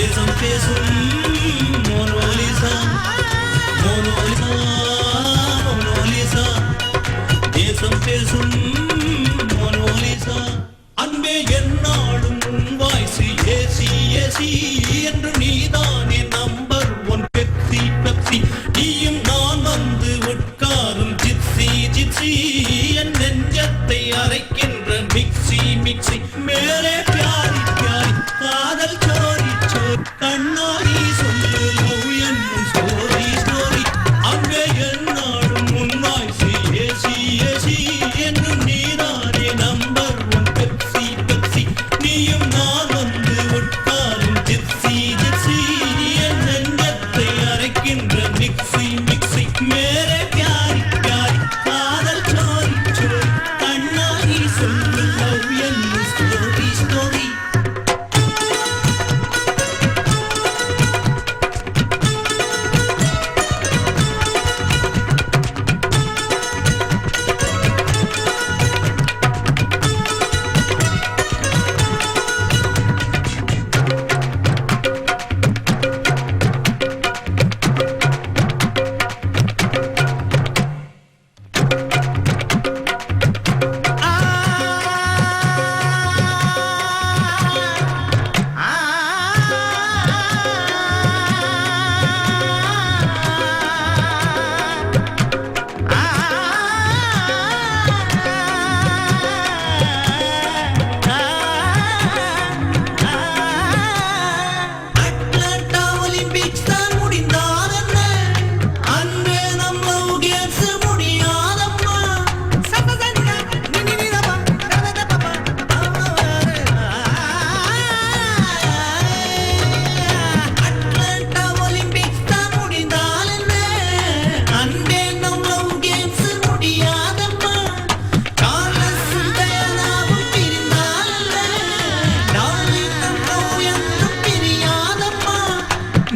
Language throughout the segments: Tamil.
தேசம் பேசும் மோனோலிசா மோனோலிசா மோனோலிசா தேசம் பேசும் மோனோலிசா அன்பே என்னாலும் உன் வாய்ஸ் ஏசி ஏசி என்று நீதானே நம்பர் ஒன் பெப்சி பெப்சி நீயும் நான் வந்து உட்காரும் ஜிப்சி ஜிப்சி என் நெஞ்சத்தை அரைக்கின்ற மிக்சி மிக்சி மேலே பியாரி பியாரி காதல் சோரி சோரி கண்ணாடி சொல்லு லவ் என்னும் ஸ்டோரி ஸ்டோரி அங்கே என்னாலும் உன் வாய்ஸ் ஏசி ஏசி என்று நீதானே நம்பர் ஒன் பெப்சி பெப்சி நீயும் நான் வந்து உட்காரும் ஜிப்சி ஜிப்சி என் நெஞ்சத்தை அரைக்கின்ற மிக்சி மிக்சி மேலே பியாரி பியாரி காதல் சோரி சோரி கண்ணாடி சொல்லு லவ் என்னும் ஸ்டோரி ஸ்டோரி அட்லாண்டா ஒலிம்பிக்ஸ் தான் முடிந்தால் என்ன அன்பே நம்ம கேம்ஸ் முடியாதம்மா சபதங்க நினினிதபா ரததபா அட்லாண்டா ஒலிம்பிக்ஸ் தான் முடிந்தால் என்ன அன்பே நம்ம கேம்ஸ் முடியாதம்மா காலசும் தயனாவும் பிரிந்தால் டார்லிங் நம்ம என்றும் பிரியாதம்மா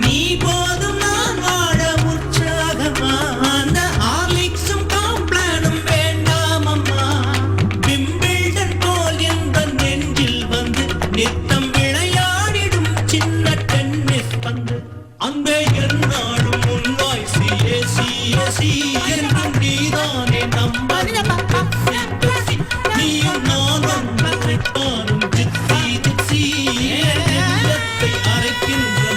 நீ போதும் நான் வாழ உற்சாகமா அந்த ஹார்லிக்ஸும் காம்ப்ளானும் வேண்டாம் அம்மா விம்பிள்டன் போல் எந்த நெஞ்சில் வந்து நித்தம் விளையாடிடும் சின்ன டென்னிஸ் பந்து அன்பே என்னாலும் உன் வாய்ஸ் ஏசி ஏசி என்றும் நீதானே நம்பர் பெப்சி பெப்சி நீயும் நான் வந்து உட்காரும் ஜிப்சி ஜிப்சி என் நெஞ்சத்தை அரைக்கின்ற